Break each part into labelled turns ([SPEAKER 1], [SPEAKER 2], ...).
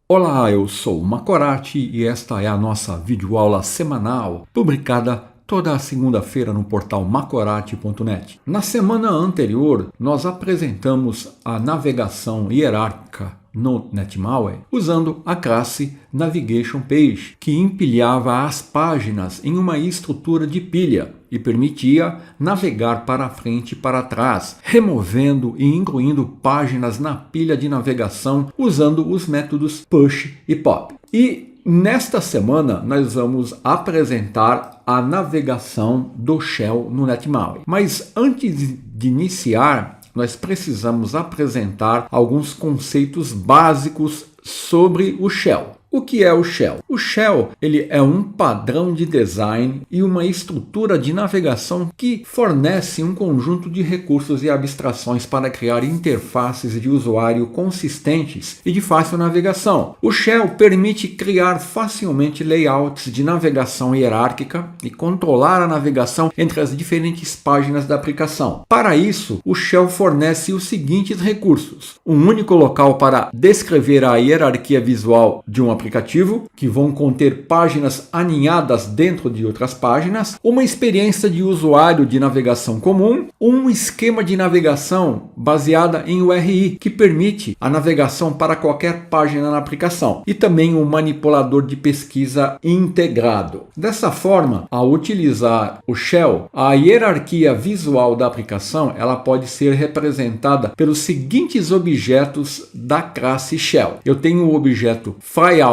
[SPEAKER 1] Olá, eu sou o Macorati e esta é a nossa videoaula semanal, publicada toda a segunda-feira no portal macorati.net. Na semana anterior, nós apresentamos a navegação hierárquica no NetMaui usando a classe Navigation Page, que empilhava as páginas em uma estrutura de pilha e permitia navegar para frente e para trás, removendo e incluindo páginas na pilha de navegação usando os métodos push e pop. E nesta semana nós vamos apresentar a navegação do Shell no NetMaui. Mas antes de iniciar, nós precisamos apresentar alguns conceitos básicos sobre o Shell. O que é o Shell? O Shell ele é um padrão de design e uma estrutura de navegação que fornece um conjunto de recursos e abstrações para criar interfaces de usuário consistentes e de fácil navegação. O Shell permite criar facilmente layouts de navegação hierárquica e controlar a navegação entre as diferentes páginas da aplicação. Para isso, o Shell fornece os seguintes recursos: um único local para descrever a hierarquia visual de um aplicativo, que vão conter páginas aninhadas dentro de outras páginas, uma experiência de usuário de navegação comum, um esquema de navegação baseada em URI, que permite a navegação para qualquer página na aplicação, e também um manipulador de pesquisa integrado. Dessa forma, ao utilizar o Shell, a hierarquia visual da aplicação ela pode ser representada pelos seguintes objetos da classe Shell. Eu tenho o objeto flyout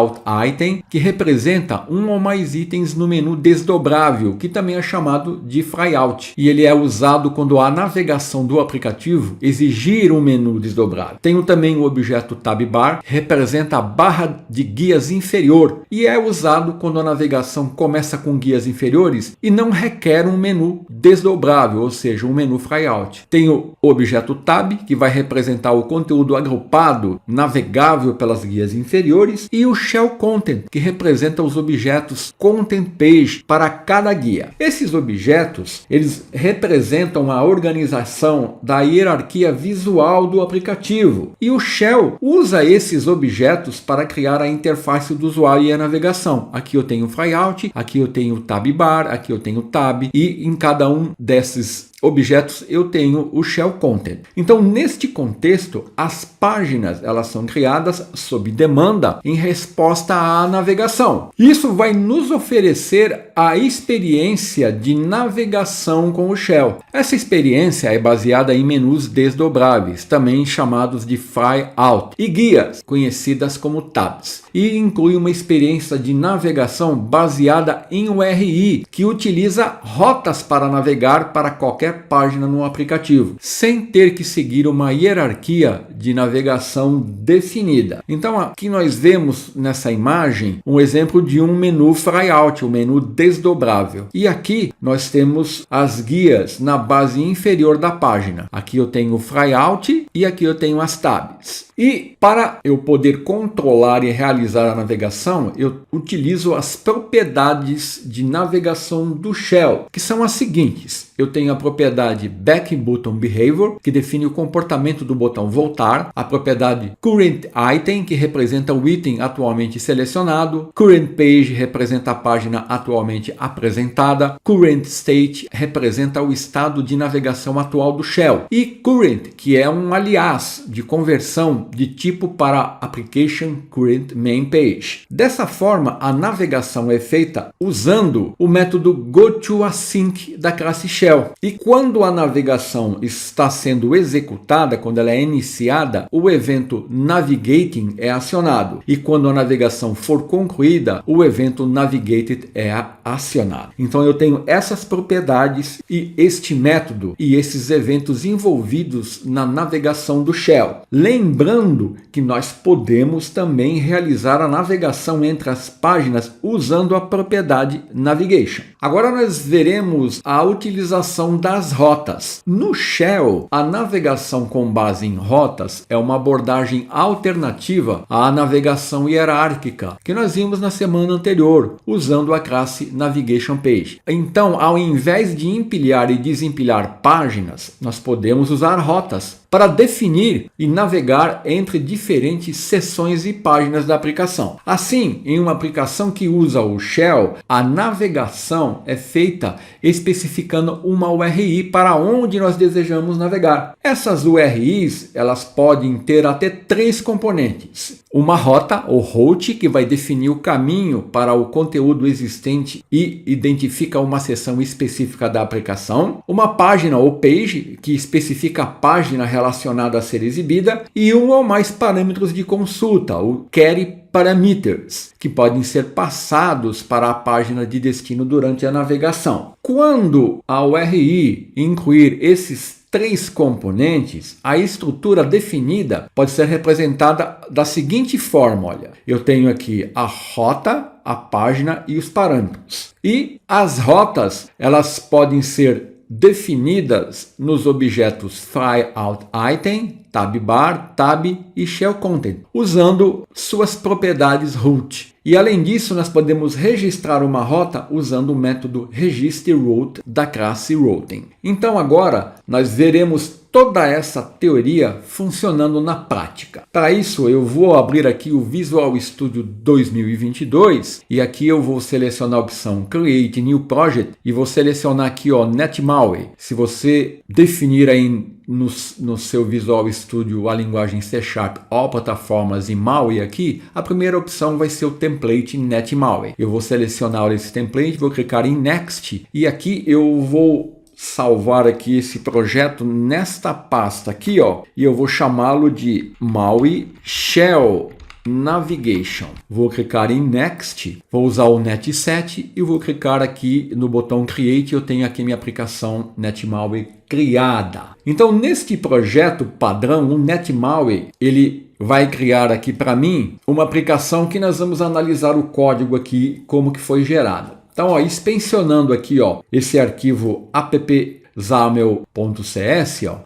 [SPEAKER 1] item, que representa um ou mais itens no menu desdobrável, que também é chamado de flyout, e ele é usado quando a navegação do aplicativo exigir um menu desdobrável. Tenho também o objeto tabbar, que representa a barra de guias inferior, e é usado quando a navegação começa com guias inferiores e não requer um menu desdobrável, ou seja, um menu flyout. Tenho o objeto tab, que vai representar o conteúdo agrupado navegável pelas guias inferiores, e o Shell Content, que representa os objetos Content Page para cada guia. Esses objetos, eles representam a organização da hierarquia visual do aplicativo. E o Shell usa esses objetos para criar a interface do usuário e a navegação. Aqui eu tenho o flyout, aqui eu tenho o tab bar, aqui eu tenho o tab, e em cada um desses objetos eu tenho o Shell Content. Então, neste contexto, as páginas elas são criadas sob demanda em resposta à navegação. Isso vai nos oferecer a experiência de navegação com o Shell. Essa experiência é baseada em menus desdobráveis, também chamados de flyout, e guias, conhecidas como tabs, e inclui uma experiência de navegação baseada em URI, que utiliza rotas para navegar para qualquer página no aplicativo, sem ter que seguir uma hierarquia de navegação definida. Então aqui nós vemos nessa imagem um exemplo de um menu flyout, um menu desdobrável. E aqui nós temos as guias na base inferior da página. Aqui eu tenho o flyout e aqui eu tenho as tabs. E para eu poder controlar e realizar a navegação, eu utilizo as propriedades de navegação do Shell, que são as seguintes. Eu tenho a propriedade Back Button Behavior, que define o comportamento do botão voltar. A propriedade Current Item, que representa o item atualmente selecionado. Current Page representa a página atualmente apresentada. Current State representa o estado de navegação atual do Shell. E Current, que é um alias de conversão de tipo para Application Current Main Page. Dessa forma, a navegação é feita usando o método GoToAsync da classe Shell. E quando a navegação está sendo executada, quando ela é iniciada, o evento Navigating é acionado. E quando a navegação for concluída, o evento Navigated é acionado. Então eu tenho essas propriedades e este método e esses eventos envolvidos na navegação do Shell. Lembrando que nós podemos também realizar a navegação entre as páginas usando a propriedade Navigation. Agora nós veremos a utilização das rotas. No Shell, a navegação com base em rotas é uma abordagem alternativa à navegação hierárquica que nós vimos na semana anterior, usando a classe Navigation Page. Então, ao invés de empilhar e desempilhar páginas, nós podemos usar rotas para definir e navegar entre diferentes seções e páginas da aplicação. Assim, em uma aplicação que usa o shell, a navegação é feita especificando uma URI para onde nós desejamos navegar. Essas URIs, elas podem ter até 3 componentes. Uma rota, ou route, que vai definir o caminho para o conteúdo existente e identifica uma seção específica da aplicação. Uma página, ou page, que especifica a página relacionada a ser exibida. E um ou mais parâmetros de consulta, o query parameters, que podem ser passados para a página de destino durante a navegação. Quando a URI incluir esses 3 componentes, a estrutura definida pode ser representada da seguinte forma, olha. Eu tenho aqui a rota, a página e os parâmetros. E as rotas, elas podem ser definidas nos objetos FlyOutItem, TabBar, Tab e ShellContent, usando suas propriedades root. E além disso, nós podemos registrar uma rota usando o método registerRoute da classe Routing. Então agora nós veremos toda essa teoria funcionando na prática. Para isso eu vou abrir aqui o Visual Studio 2022 e aqui eu vou selecionar a opção Create New Project e vou selecionar aqui NetMaui. Se você definir aí no seu Visual Studio a linguagem C# ou plataformas e MAUI aqui, a primeira opção vai ser o template NetMaui. Eu vou selecionar esse template, vou clicar em Next e aqui eu vou salvar aqui esse projeto nesta pasta aqui, ó, e eu vou chamá-lo de Maui Shell Navigation. Vou clicar em Next, vou usar o Netset e vou clicar aqui no botão Create. Eu tenho aqui minha aplicação NetMaui criada. Então, neste projeto padrão, o NetMaui, ele vai criar aqui para mim uma aplicação que nós vamos analisar o código aqui, como que foi gerado. Então, ó, inspecionando aqui, ó, esse arquivo app.xaml.cs,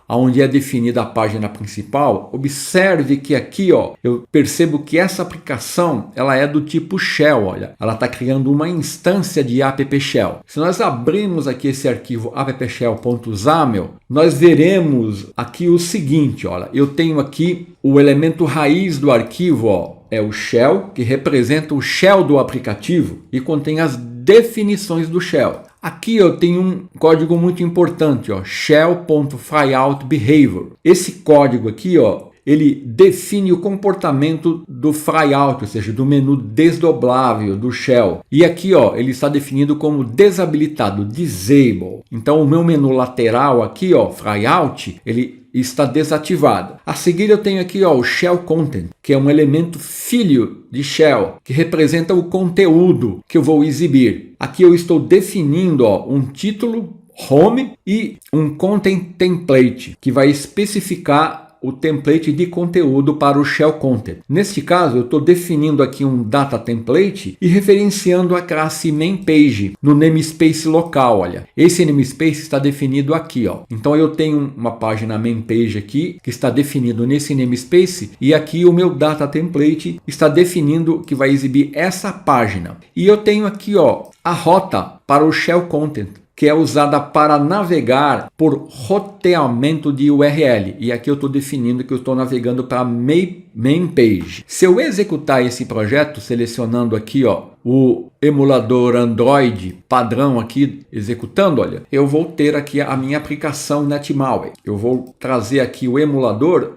[SPEAKER 1] onde é definida a página principal, observe que aqui, ó, eu percebo que essa aplicação ela é do tipo shell, olha, ela está criando uma instância de app shell. Se nós abrirmos aqui esse arquivo app.shell.xaml, nós veremos aqui o seguinte, olha, eu tenho aqui o elemento raiz do arquivo, ó, é o shell, que representa o shell do aplicativo e contém as definições do shell. Aqui eu tenho um código muito importante, ó, shell.flyoutBehavior. Esse código aqui, ó, ele define o comportamento do flyout, ou seja, do menu desdoblável do shell. E aqui, ó, ele está definido como desabilitado, disable. Então o meu menu lateral aqui, ó, flyout, ele está desativado. A seguir eu tenho aqui, ó, o shell content, que é um elemento filho de shell, que representa o conteúdo que eu vou exibir. Aqui eu estou definindo, ó, um título, home, e um content template, que vai especificar o template de conteúdo para o shell content. Neste caso, eu estou definindo aqui um data template e referenciando a classe main page no namespace local. Olha, esse namespace está definido aqui, ó. Então eu tenho uma página main page aqui que está definido nesse namespace e aqui o meu data template está definindo que vai exibir essa página. E eu tenho aqui, ó, a rota para o shell content, que é usada para navegar por roteamento de URL. E aqui eu estou definindo que eu estou navegando para a main page. Se eu executar esse projeto, selecionando aqui, ó, o emulador Android padrão aqui, executando, olha, eu vou ter aqui a minha aplicação NetMaui. Eu vou trazer aqui o emulador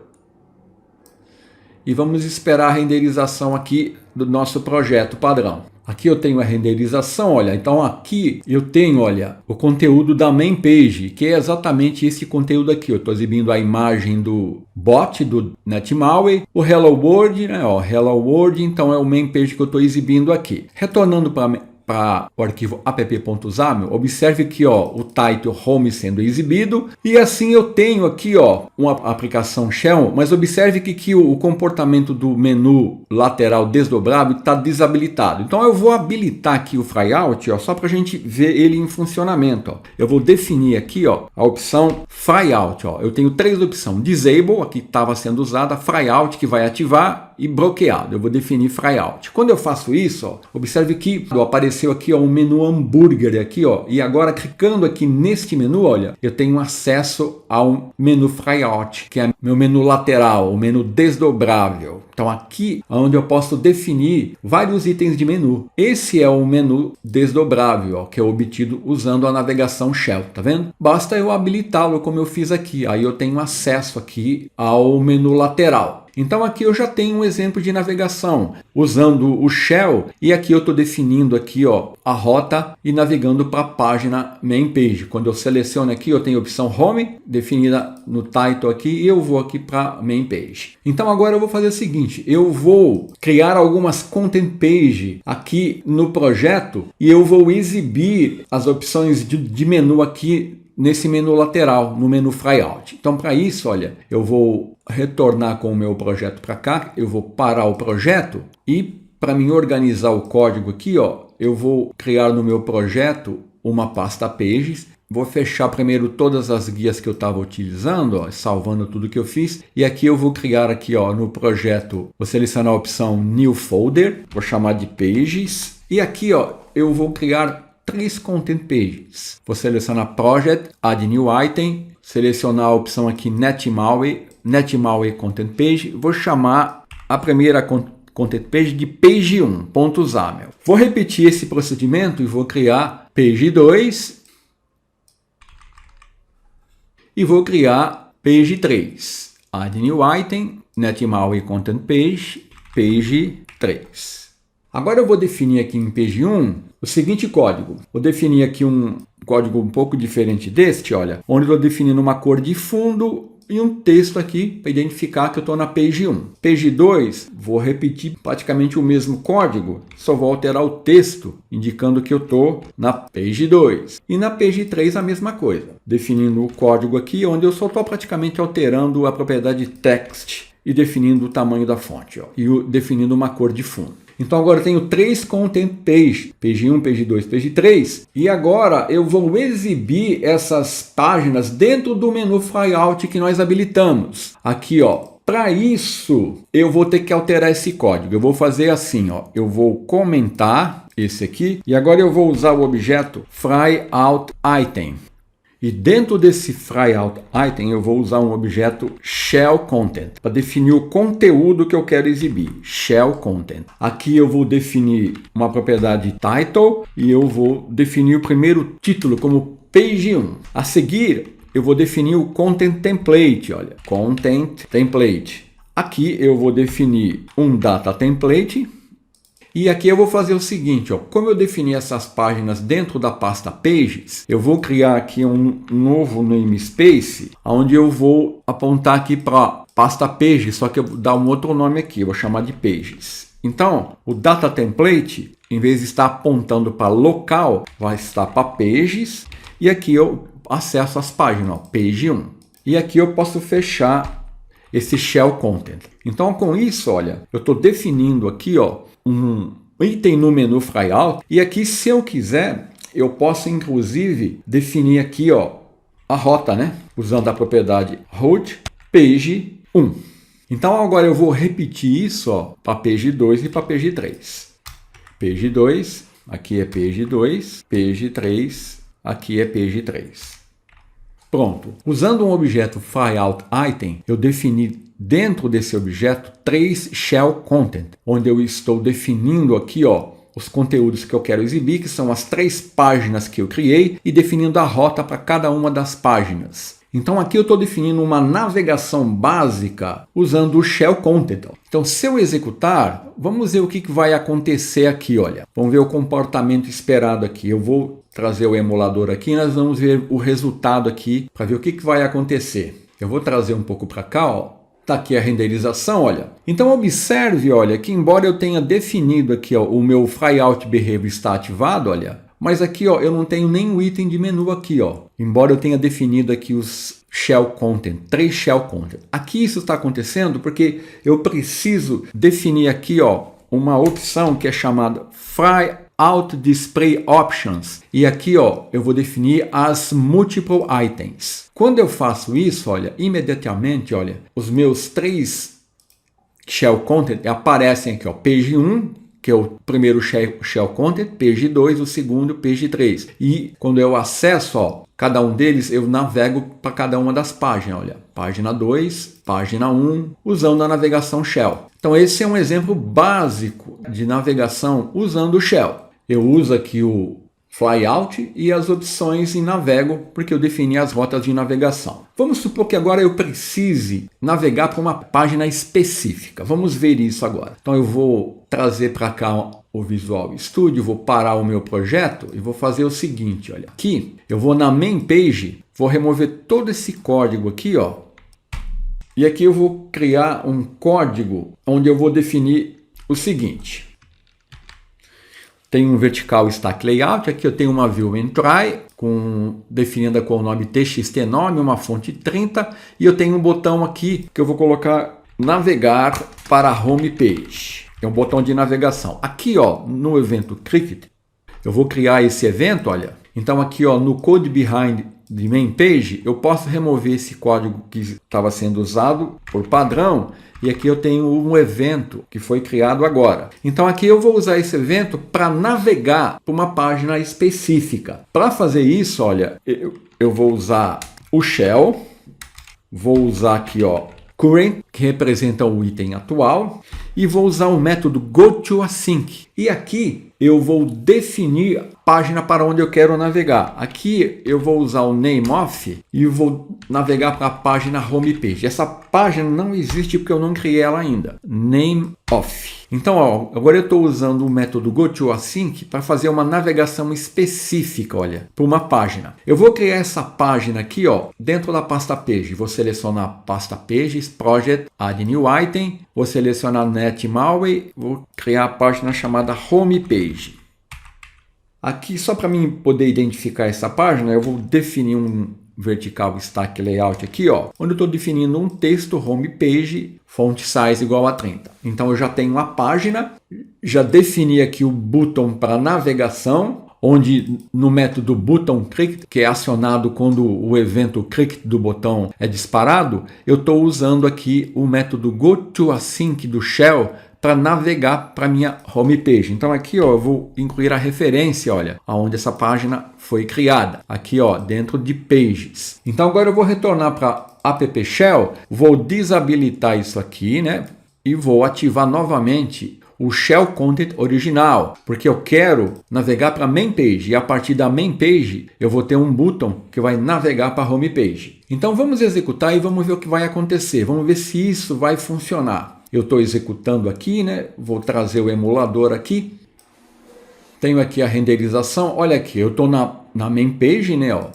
[SPEAKER 1] e vamos esperar a renderização aqui do nosso projeto padrão. Aqui eu tenho a renderização, olha, então aqui eu tenho, olha, o conteúdo da main page, que é exatamente esse conteúdo aqui. Eu estou exibindo a imagem do bot do NetMaui, o Hello World, né, ó, Hello World, então é o main page que eu estou exibindo aqui. Retornando para o arquivo app.xaml, observe que, ó, o title home sendo exibido e assim eu tenho aqui, ó, uma aplicação shell, mas observe que o comportamento do menu lateral desdobrável está desabilitado. Então eu vou habilitar aqui o flyout, ó, só para a gente ver ele em funcionamento. Ó. Eu vou definir aqui, ó, a opção flyout. Ó. Eu tenho 3 opções: disable, aqui estava sendo usada, flyout, que vai ativar, e bloqueado. Eu vou definir flyout. Quando eu faço isso, ó, observe que apareceu aqui ó, um menu hambúrguer aqui, ó, e agora clicando aqui neste menu, olha, eu tenho acesso ao menu flyout, que é meu menu lateral, o menu desdobrável. Então aqui é onde eu posso definir vários itens de menu. Esse é o menu desdobrável, ó, que é obtido usando a navegação Shell, tá vendo? Basta eu habilitá-lo como eu fiz aqui, aí eu tenho acesso aqui ao menu lateral. Então aqui eu já tenho um exemplo de navegação usando o Shell e aqui eu estou definindo aqui ó, a rota e navegando para a página main page. Quando eu seleciono aqui eu tenho a opção Home definida no title aqui e eu vou aqui para main page. Então agora eu vou fazer o seguinte, eu vou criar algumas content page aqui no projeto e eu vou exibir as opções de menu aqui nesse menu lateral, no menu flyout. Então para isso, olha, eu vou retornar com o meu projeto para cá, eu vou parar o projeto e para mim organizar o código aqui, ó, eu vou criar no meu projeto uma pasta pages, vou fechar primeiro todas as guias que eu estava utilizando, ó, salvando tudo que eu fiz, e aqui eu vou criar aqui ó, no projeto, vou selecionar a opção New Folder, vou chamar de Pages, e aqui ó, eu vou criar 3 content pages. Vou selecionar Project, Add New Item, selecionar a opção aqui NetMaui Content Page. Vou chamar a primeira content page de page 1.xaml. Vou repetir esse procedimento e vou criar page 2 e vou criar page 3. Add New Item, NetMaui Content Page, page 3. Agora eu vou definir aqui em page 1 o seguinte código. Vou definir aqui um código um pouco diferente deste, olha, onde eu estou definindo uma cor de fundo e um texto aqui para identificar que eu estou na page 1. Page 2, vou repetir praticamente o mesmo código, só vou alterar o texto, indicando que eu estou na page 2. E na page 3 a mesma coisa, definindo o código aqui, onde eu só estou praticamente alterando a propriedade text e definindo o tamanho da fonte, ó, e definindo uma cor de fundo. Então agora eu tenho 3 content pages, page 1, page 2, page 3, e agora eu vou exibir essas páginas dentro do menu flyout que nós habilitamos. Aqui ó, para isso eu vou ter que alterar esse código. Eu vou fazer assim, ó, eu vou comentar esse aqui e agora eu vou usar o objeto flyoutItem. E dentro desse flyoutItem eu vou usar um objeto shellContent para definir o conteúdo que eu quero exibir, shellContent. Aqui eu vou definir uma propriedade title e eu vou definir o primeiro título como page 1. A seguir eu vou definir o content template, olha, content template. Aqui eu vou definir um data template. E aqui eu vou fazer o seguinte, ó, como eu defini essas páginas dentro da pasta Pages, eu vou criar aqui um novo namespace, onde eu vou apontar aqui para pasta Pages, só que eu vou dar um outro nome aqui, eu vou chamar de Pages. Então, o Data Template, em vez de estar apontando para local, vai estar para Pages, e aqui eu acesso as páginas, ó, Page 1. E aqui eu posso fechar esse Shell Content. Então, com isso, olha, eu estou definindo aqui, ó, um item no menu flyout e aqui se eu quiser eu posso inclusive definir aqui ó, a rota, né? Usando a propriedade route page 1. Então agora eu vou repetir isso para page 2 e para page 3. Page 2, aqui é page 2, page 3, aqui é page 3. Pronto. Usando um objeto flyoutItem, eu defini dentro desse objeto 3 shell content, onde eu estou definindo aqui ó, os conteúdos que eu quero exibir, que são as 3 páginas que eu criei, e definindo a rota para cada uma das páginas. Então aqui eu estou definindo uma navegação básica usando o shell content. Então se eu executar, vamos ver o que vai acontecer aqui, olha. Vamos ver o comportamento esperado aqui. Eu vou trazer o emulador aqui e nós vamos ver o resultado aqui para ver o que vai acontecer. Eu vou trazer um pouco para cá, ó. Está aqui a renderização, olha. Então observe, olha, que embora eu tenha definido aqui, ó, o meu flyout behavior está ativado, olha, mas aqui, ó, eu não tenho nenhum item de menu aqui, ó. Embora eu tenha definido aqui os shell content, 3 shell content. Aqui isso está acontecendo porque eu preciso definir aqui, ó, uma opção que é chamada Flyout Display Options. E aqui, ó, eu vou definir as multiple items. Quando eu faço isso, olha, imediatamente, olha, os meus 3 shell content aparecem aqui, ó, page 1, que é o primeiro shell content, page 2, o segundo, page 3. E quando eu acesso, ó, cada um deles, eu navego para cada uma das páginas. Olha, página 2, página 1, usando a navegação shell. Então esse é um exemplo básico de navegação usando o shell. Eu uso aqui o flyout e as opções em navego, porque eu defini as rotas de navegação. Vamos supor que agora eu precise navegar para uma página específica. Vamos ver isso agora. Então eu vou trazer para cá o Visual Studio, vou parar o meu projeto e vou fazer o seguinte, olha. Aqui eu vou na main page, vou remover todo esse código aqui, ó. E aqui eu vou criar um código onde eu vou definir o seguinte. Tem um vertical stack layout, aqui eu tenho uma view entry, definida com o nome txt_nome, uma fonte 30, e eu tenho um botão aqui que eu vou colocar navegar para a home page. É um botão de navegação. Aqui, ó, no evento Cricket, eu vou criar esse evento, olha. Então aqui, ó, no code behind de main page, eu posso remover esse código que estava sendo usado por padrão. E aqui eu tenho um evento que foi criado agora. Então aqui eu vou usar esse evento para navegar para uma página específica. Para fazer isso, olha, eu vou usar o shell, vou usar aqui, ó, current, que representa o item atual, e vou usar o método goToAsync. E aqui eu vou definir a página para onde eu quero navegar. Aqui eu vou usar o nameOf e vou navegar para a página homepage. Essa página não existe porque eu não criei ela ainda. NameOf. Então, ó, agora eu estou usando o método goToAsync para fazer uma navegação específica, olha, para uma página. Eu vou criar essa página aqui, ó, dentro da pasta Page. Vou selecionar a pasta Pages, Project, Add New Item, vou selecionar NetMaui, vou criar a página chamada Homepage. Aqui, só para mim poder identificar essa página, eu vou definir um vertical stack layout aqui, ó, onde eu estou definindo um texto homepage, font size igual a 30. Então eu já tenho a página, já defini aqui o botão para navegação, onde no método button click, que é acionado quando o evento click do botão é disparado, eu estou usando aqui o método goToAsync do shell para navegar para minha homepage. Então aqui, ó, eu vou incluir a referência, olha, aonde essa página foi criada. Aqui, ó, dentro de pages. Então agora eu vou retornar para app shell, vou desabilitar isso aqui, né? E vou ativar novamente o shell content original, porque eu quero navegar para a main page, e a partir da main page eu vou ter um botão que vai navegar para a home page. Então vamos executar e vamos ver o que vai acontecer. Vamos ver se isso vai funcionar. Eu estou executando aqui, né? Vou trazer o emulador aqui. Tenho aqui a renderização. Olha aqui, eu estou na main page, né? Ó.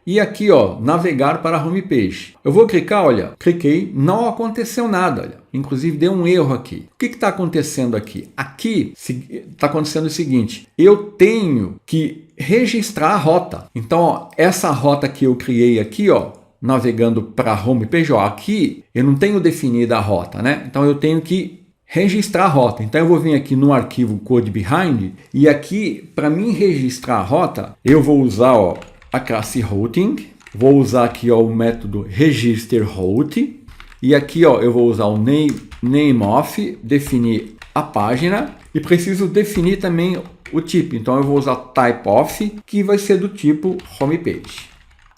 [SPEAKER 1] E aqui, ó, navegar para a home page. Eu vou clicar, olha, cliquei, não aconteceu nada, olha. Inclusive deu um erro aqui. O que está acontecendo aqui? Aqui está acontecendo o seguinte, eu tenho que registrar a rota. Então, ó, essa rota que eu criei aqui, ó, navegando para a homepage, ó, aqui eu não tenho definida a rota, né? Então eu tenho que registrar a rota. Então eu vou vir aqui no arquivo code behind e aqui para mim registrar a rota, eu vou usar, ó, a classe routing, vou usar aqui, ó, o método registerRoute e aqui, ó, eu vou usar o nameOf, definir a página e preciso definir também o tipo. Então eu vou usar typeOf, que vai ser do tipo homepage.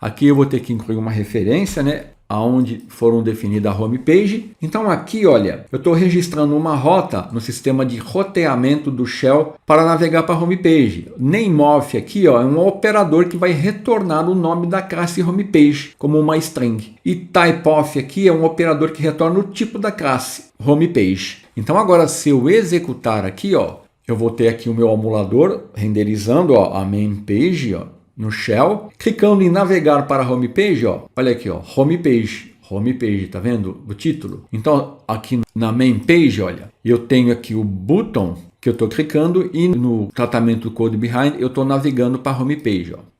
[SPEAKER 1] Aqui eu vou ter que incluir uma referência, né, aonde foram definidas a homepage. Então aqui, olha, eu estou registrando uma rota no sistema de roteamento do shell para navegar para a homepage. NameOf aqui, ó, é um operador que vai retornar o nome da classe homepage como uma string. E typeOf aqui é um operador que retorna o tipo da classe homepage. Então agora se eu executar aqui, ó, eu vou ter aqui o meu emulador renderizando, ó, a main page, ó, no shell, clicando em navegar para a homepage, ó, olha aqui, ó, homepage, tá vendo o título? Então aqui na main page, olha, eu tenho aqui o botão que eu estou clicando e no tratamento do code behind eu estou navegando para a homepage, ó.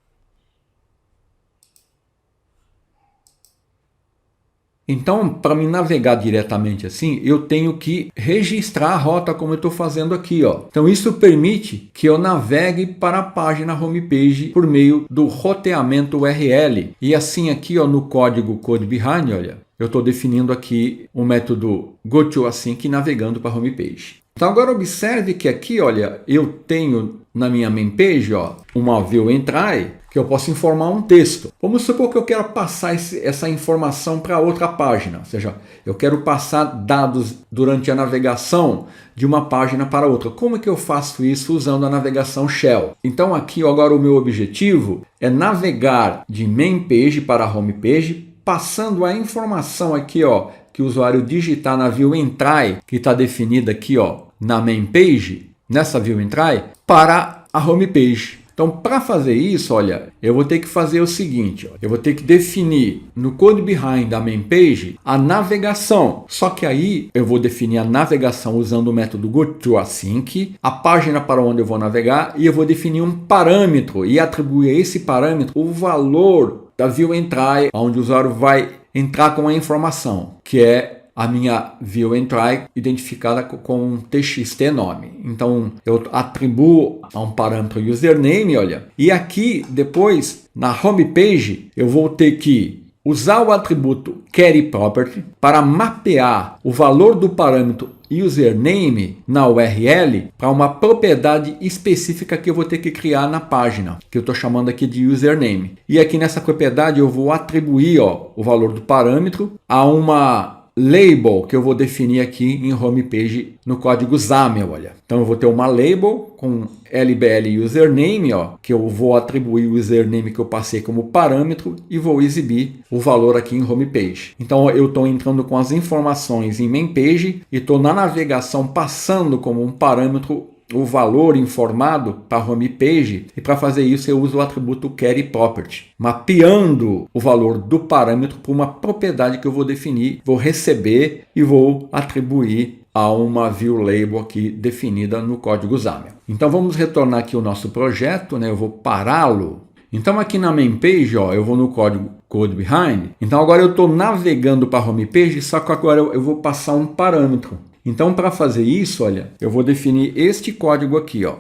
[SPEAKER 1] Então, para me navegar diretamente assim, eu tenho que registrar a rota como eu estou fazendo aqui, ó. Então, isso permite que eu navegue para a página homepage por meio do roteamento URL. E assim aqui, ó, no código code behind, olha, eu estou definindo aqui o método GoToAsync navegando para a homepage. Então agora observe que aqui, olha, eu tenho na minha main page, ó, uma view entry que eu posso informar um texto. Vamos supor que eu quero passar essa informação para outra página, ou seja, eu quero passar dados durante a navegação de uma página para outra. Como é que eu faço isso usando a navegação Shell? Então aqui agora o meu objetivo é navegar de main page para home page, passando a informação aqui, ó, que o usuário digitar na view entry, que está definida aqui, ó, na main page, nessa view entry, para a home page. Então, para fazer isso, olha, eu vou ter que fazer o seguinte, ó, eu vou ter que definir no code behind da main page a navegação. Só que aí eu vou definir a navegação usando o método GoToAsync, a página para onde eu vou navegar, e eu vou definir um parâmetro e atribuir a esse parâmetro o valor da view entry, onde o usuário vai entrar com a informação, que é a minha view entry identificada com um txt nome. Então eu atribuo a um parâmetro username, olha, e aqui depois na home page eu vou ter que usar o atributo queryProperty para mapear o valor do parâmetro username na URL para uma propriedade específica que eu vou ter que criar na página, que eu estou chamando aqui de username. E aqui nessa propriedade eu vou atribuir, ó, o valor do parâmetro a uma label que eu vou definir aqui em homepage no código XAML, olha. Então eu vou ter uma label com LBL username, ó, que eu vou atribuir o username que eu passei como parâmetro e vou exibir o valor aqui em homepage. Então eu estou entrando com as informações em main page e estou na navegação passando como um parâmetro o valor informado para a home page, e para fazer isso eu uso o atributo queryProperty, mapeando o valor do parâmetro para uma propriedade que eu vou definir, vou receber e vou atribuir a uma view label aqui definida no código XAML. Então vamos retornar aqui o nosso projeto, né? Eu vou pará-lo. Então aqui na main page, ó, eu vou no código code behind. Então agora eu estou navegando para a home page, só que agora eu vou passar um parâmetro. Então, para fazer isso, olha, eu vou definir este código aqui, ó.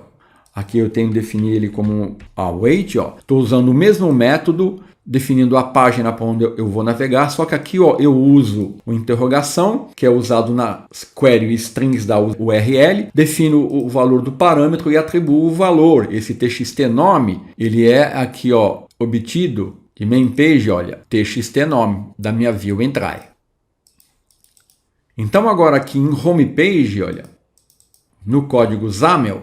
[SPEAKER 1] Aqui eu tenho que definir ele como await, ó. Estou usando o mesmo método, definindo a página para onde eu vou navegar, só que aqui, ó, eu uso o interrogação, que é usado nas query strings da URL, defino o valor do parâmetro e atribuo o valor. Esse txt nome, ele é aqui, ó, obtido de main page, olha, txt nome da minha view entry. Então agora aqui em home page, olha, no código XAML,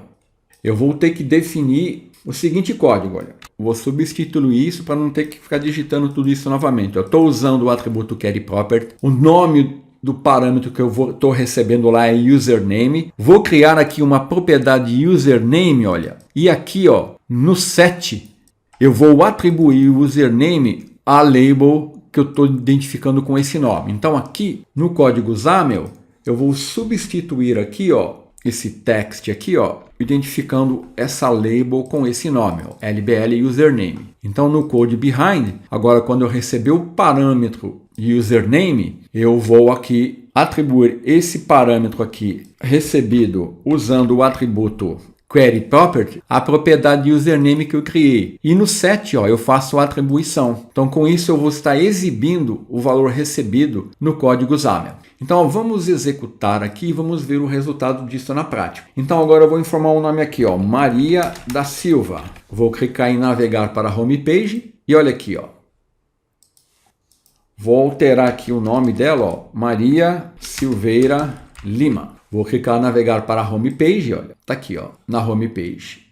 [SPEAKER 1] eu vou ter que definir o seguinte código, olha. Vou substituir isso para não ter que ficar digitando tudo isso novamente. Eu estou usando o atributo queryProperty, o nome do parâmetro que eu estou recebendo lá é username. Vou criar aqui uma propriedade username, olha. E aqui, ó, no set, eu vou atribuir o username a label que eu estou identificando com esse nome. Então aqui no código XAML eu vou substituir aqui, ó, esse text aqui, ó, identificando essa label com esse nome, ó, LBL username. Então no code behind, agora quando eu receber o parâmetro username, eu vou aqui atribuir esse parâmetro aqui recebido usando o atributo queryProperty, a propriedade username que eu criei. E no set, ó, eu faço a atribuição. Então, com isso, eu vou estar exibindo o valor recebido no código XAML. Então, ó, vamos executar aqui e vamos ver o resultado disso na prática. Então, agora eu vou informar o nome aqui, ó, Maria da Silva. Vou clicar em navegar para a home page e olha aqui, ó. Vou alterar aqui o nome dela, ó, Maria Silveira Lima. Vou clicar em navegar para a home page, olha, tá aqui, ó, na home page.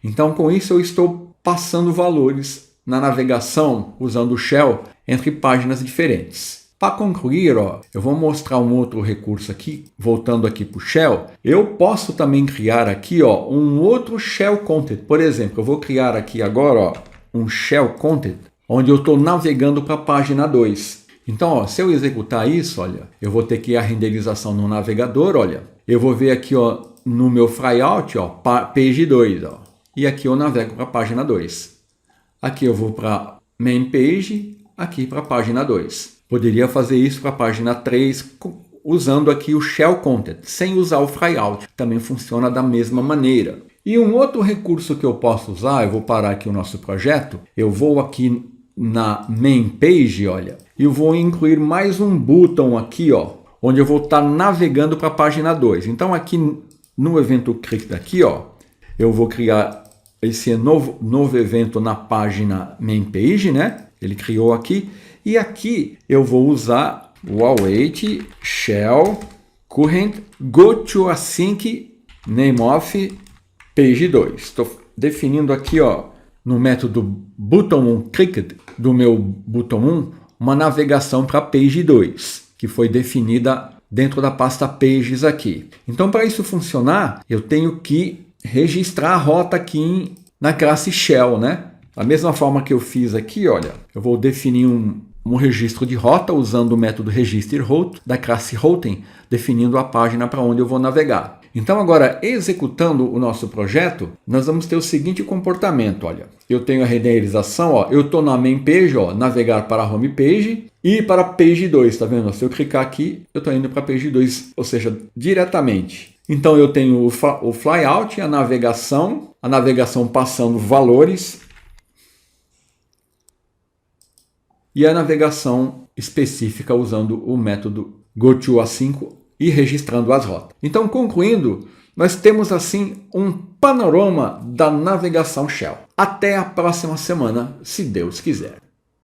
[SPEAKER 1] Então, com isso eu estou passando valores na navegação usando o Shell entre páginas diferentes. Para concluir, ó, eu vou mostrar um outro recurso aqui, voltando aqui para o Shell. Eu posso também criar aqui, ó, um outro Shell Content. Por exemplo, eu vou criar aqui agora, ó, um Shell Content, onde eu estou navegando para a página 2. Então, ó, se eu executar isso, olha, eu vou ter que ir a renderização no navegador, olha. Eu vou ver aqui, ó, no meu flyout, ó, page 2, ó. E aqui eu navego para a página 2. Aqui eu vou para main page, aqui para a página 2. Poderia fazer isso para a página 3 usando aqui o Shell Content, sem usar o flyout. Também funciona da mesma maneira. E um outro recurso que eu posso usar, eu vou parar aqui o nosso projeto, eu vou aqui na main page, olha, eu vou incluir mais um botão aqui, ó, onde eu vou estar navegando para a página 2. Então aqui no evento click daqui, ó, eu vou criar esse novo evento na página main page, né? Ele criou aqui. E aqui eu vou usar o await shell current go to async name of page 2. Estou definindo aqui, ó, no método button clicked do meu button 1, uma navegação para page 2, que foi definida dentro da pasta pages aqui. Então, para isso funcionar, eu tenho que registrar a rota aqui na classe shell, né? Da mesma forma que eu fiz aqui, olha, eu vou definir um registro de rota usando o método registerRoute da classe routing, definindo a página para onde eu vou navegar. Então agora, executando o nosso projeto, nós vamos ter o seguinte comportamento, olha. Eu tenho a renderização, ó, eu estou na main page, ó, navegar para a home page e para page 2, tá vendo? Se eu clicar aqui, eu estou indo para page 2, ou seja, diretamente. Então eu tenho o flyout, a navegação passando valores e a navegação específica usando o método goToAsync e registrando as rotas. Então, concluindo, nós temos assim um panorama da navegação Shell. Até a próxima semana, se Deus quiser.